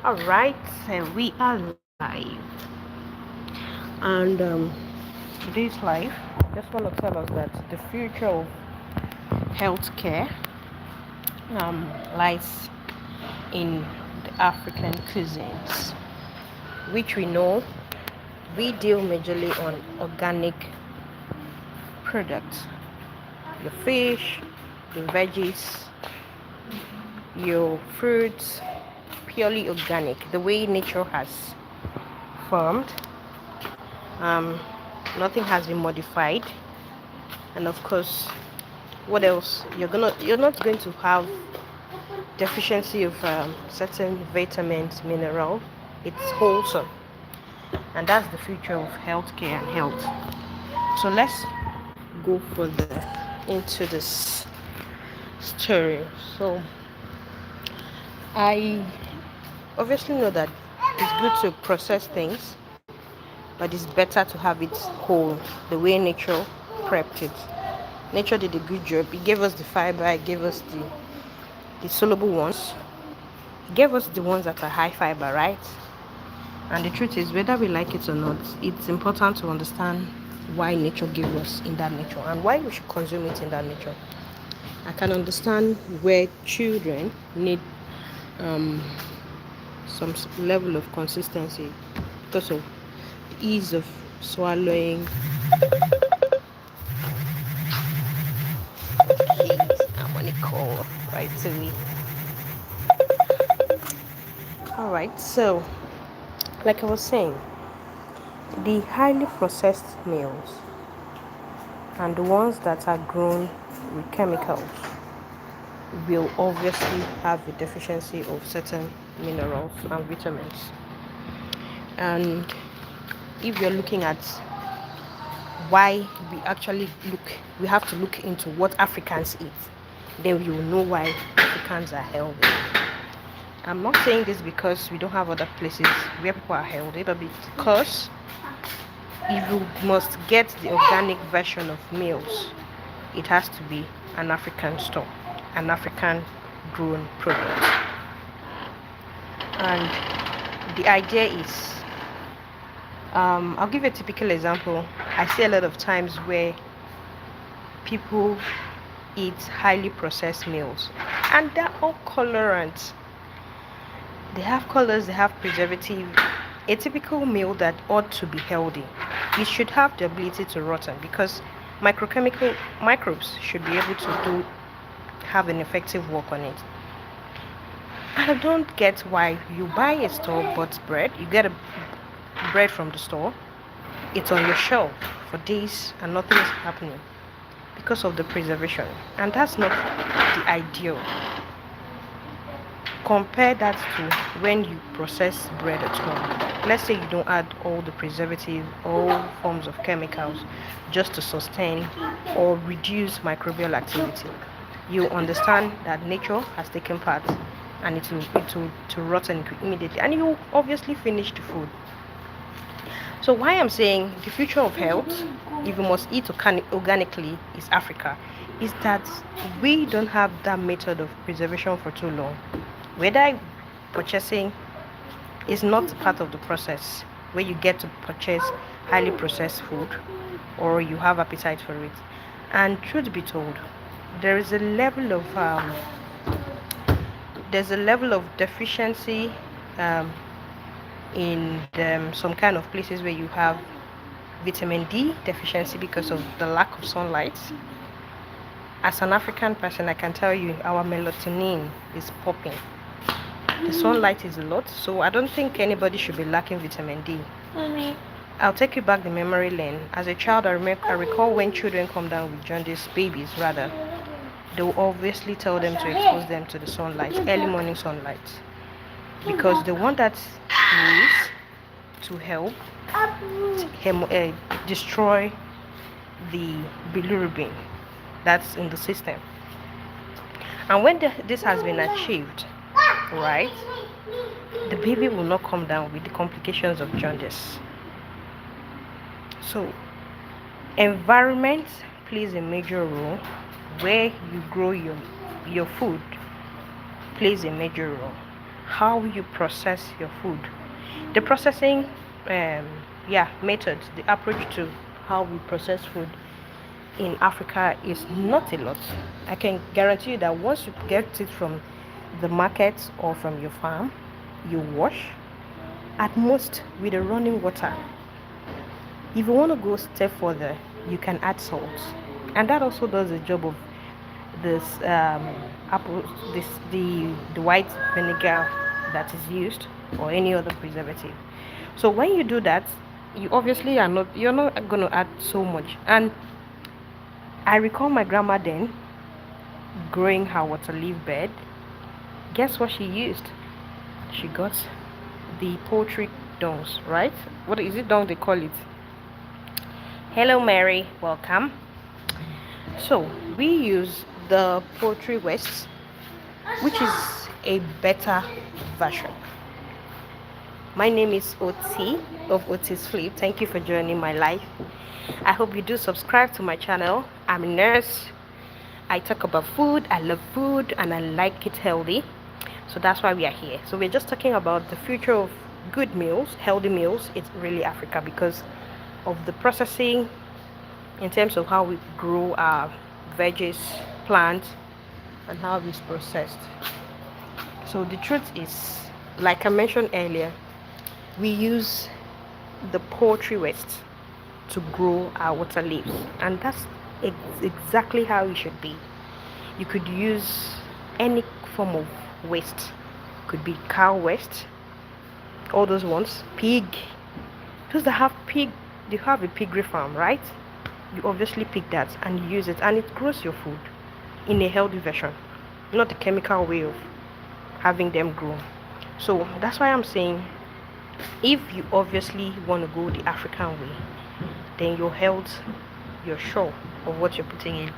All right, so we are live, and today's live. Just want to tell us that the future of healthcare lies in the African cuisines, which we know we deal majorly on organic products, your fish, the veggies, your fruits, purely organic, the way nature has formed. Nothing has been modified, and of course, what else? You're not going to have deficiency of certain vitamins, mineral. It's wholesome, and that's the future of healthcare and health. So let's go further into this story. So I obviously know that it's good to process things, but it's better to have it whole, the way nature prepped it. Nature did a good job. It gave us the fiber, it gave us the soluble ones, it gave us the ones that are high fiber, right? And the truth is, whether we like it or not, it's important to understand why nature gave us in that nature and why we should consume it in that nature. I can understand where children need some level of consistency because of the ease of swallowing. I'm on a call right away. All right, so like I was saying, the highly processed meals and the ones that are grown with chemicals will obviously have a deficiency of certain minerals and vitamins. And if you're looking at why we have to look into what Africans eat, then you will know why Africans are healthy. I'm not saying this because we don't have other places where people are healthy, but because if you must get the organic version of meals, it has to be an African store, an African grown product. And the idea is, I'll give you a typical example. I see a lot of times where people eat highly processed meals and they're all colorant. They have colors, they have preservative. A typical meal that ought to be healthy, it should have the ability to rotten because microbes should be able to have an effective work on it. I don't get why you buy a store-bought bread, you get a bread from the store, it's on your shelf for days and nothing is happening because of the preservation, and that's not the ideal. Compare that to when you process bread at home. Let's say you don't add all the preservative, all forms of chemicals just to sustain or reduce microbial activity. You understand that nature has taken part and it will to rotten immediately, and you obviously finish the food. So why I'm saying the future of health, if you must eat organically, is Africa, is that we don't have that method of preservation for too long. Whether purchasing is not part of the process where you get to purchase highly processed food or you have appetite for it. And truth be told, there is a level of deficiency in some kind of places where you have vitamin D deficiency because of the lack of sunlight. As an African person, I can tell you our melatonin is popping. The sunlight is a lot, so I don't think anybody should be lacking vitamin D. Mommy. I'll take you back the memory lane. As a child, I recall when children come down with jaundice, babies rather, they will obviously tell them to expose them to the sunlight, early morning sunlight. because the one that needs to help destroy the bilirubin that's in the system. And when this has been achieved, right, the baby will not come down with the complications of jaundice. So environment plays a major role. Where you grow your food plays a major role. How you process your food, the processing methods, the approach to how we process food in Africa is not a lot. I can guarantee you that once you get it from the market or from your farm, you wash at most with the running water. If you want to go a step further, you can add salt, and that also does the job of this apple, the white vinegar that is used, or any other preservative. So when you do that, you're not going to add so much. And I recall my grandma then growing her water leaf bed. Guess what she used? She got the poultry dongs, right? What is it, dung they call it? Hello Mary, welcome. So we use the poultry waste, which is a better version. My name is Oti of Otysflip. Thank you for joining my life. I hope you do subscribe to my channel. I'm a nurse. I talk about food. I love food and I like it healthy. So that's why we are here. So we're just talking about the future of good meals, healthy meals. It's really Africa because of the processing in terms of how we grow our veggies, plants, and how it's processed. So the truth is, like I mentioned earlier, we use the poultry waste to grow our water leaves, and that's exactly how it should be. You could use any form of waste. Could be cow waste, all those ones, pig, those that have pig, they have a piggery farm, right? You obviously pick that and you use it, and it grows your food in a healthy version, not the chemical way of having them grow. So that's why I'm saying, if you obviously want to go the African way, then your health, you're sure of what you're putting in.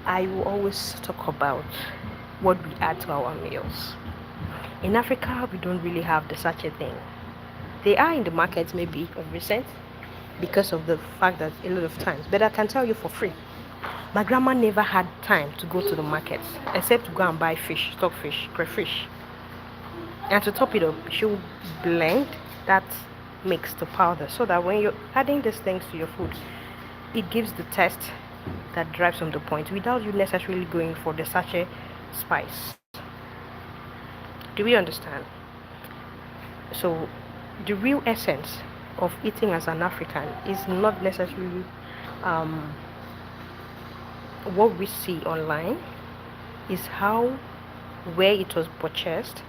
I will always talk about what we add to our meals. In Africa, we don't really have the such a thing. They are in the market maybe of recent because of the fact that a lot of times, but I can tell you for free, my grandma never had time to go to the market except to go and buy fish, stockfish, crayfish. And to top it up, she will blend that mix to powder so that when you're adding these things to your food, it gives the taste that drives from the point without you necessarily going for the sachet spice. Do we understand? So the real essence of eating as an African is not necessarily what we see online, is how, where it was purchased.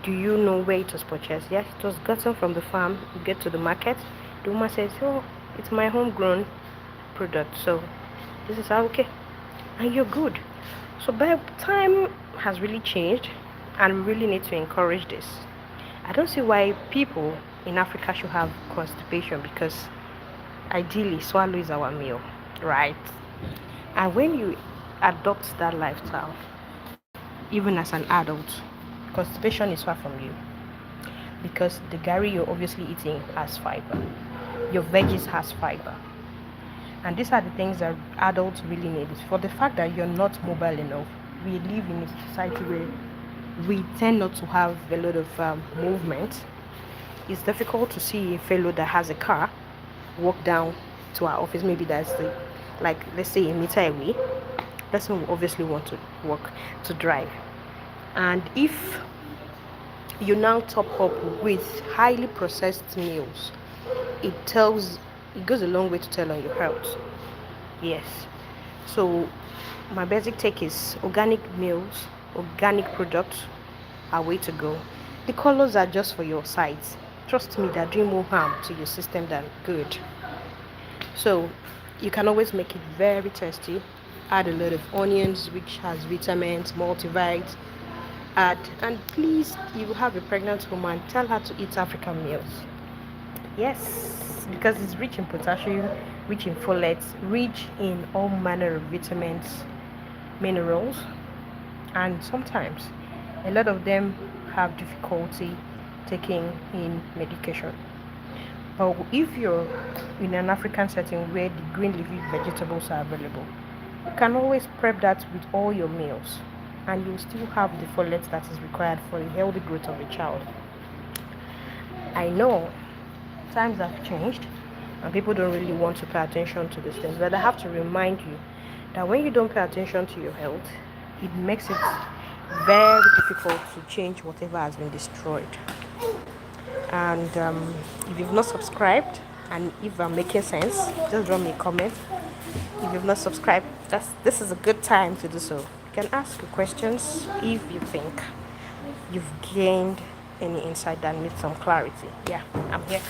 Do you know where it was purchased? Yes, it was gotten from the farm. You get to the market, the woman says, oh, it's my homegrown product, so this is how, okay, and you're good. So by time has really changed, and we really need to encourage this. I don't see why people in Africa should have constipation, because ideally swallow is our meal, right? And when you adopt that lifestyle, even as an adult, constipation is far from you, because the gari you're obviously eating has fiber, your veggies has fiber, and these are the things that adults really need. For the fact that you're not mobile enough, we live in a society where we tend not to have a lot of movement. It's difficult to see a fellow that has a car walk down to our office. Maybe that's like let's say a meter away. Person will obviously want to walk to drive. And if you now top up with highly processed meals, it goes a long way to tell on your health. Yes. So my basic take is organic meals, organic products are way to go. The colors are just for your sides. Trust me, they're doing more harm to your system than good. So you can always make it very tasty. Add a lot of onions, which has vitamins, multivitamins, add. And please, you have a pregnant woman, tell her to eat African meals. Yes, because it's rich in potassium, rich in folates, rich in all manner of vitamins, minerals, and sometimes a lot of them have difficulty taking in medication. But if you're in an African setting where the green leafy vegetables are available, you can always prep that with all your meals, and you'll still have the folate that is required for the healthy growth of a child. I know times have changed and people don't really want to pay attention to these things, but I have to remind you that when you don't pay attention to your health, it makes it very difficult to change whatever has been destroyed. And if you've not subscribed, and if I'm making sense, just drop me a comment. If you've not subscribed, this is a good time to do so. You can ask your questions if you think you've gained any insight that needs some clarity. Yeah, I'm here.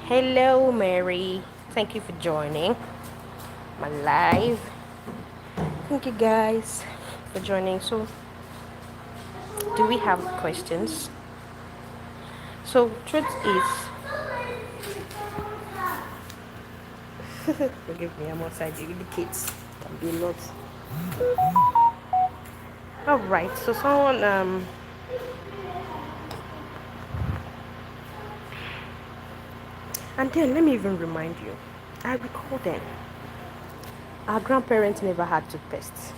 Hello, Mary. Thank you for joining my live. Thank you guys for joining. So, do we have questions? So, truth is, forgive me, I'm outside with the kids. Can be a lot. All right. So, someone and then let me even remind you. I recall then. Our grandparents never had toothpaste.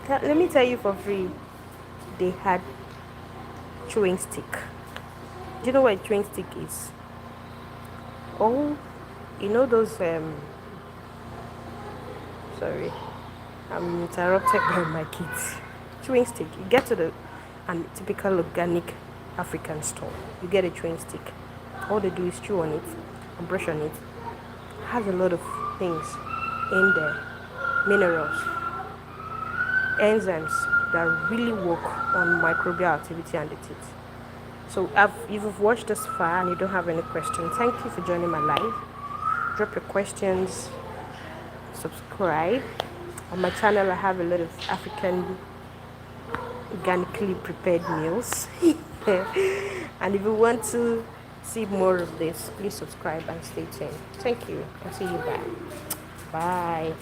Let me tell you for free, they had chewing stick. Do you know what a chewing stick is? Oh, you know those sorry, I'm interrupted by my kids. Chewing stick. You get to the typical organic African store. You get a chewing stick. All they do is chew on it and brush on it. Has a lot of things in there, minerals, enzymes that really work on microbial activity and the teeth. So if you've watched this far and you don't have any questions, thank you for joining my live. Drop your questions, subscribe. On my channel I have a lot of African organically prepared meals. And if you want to see more of this, please subscribe and stay tuned. Thank you. I'll see you back. Bye.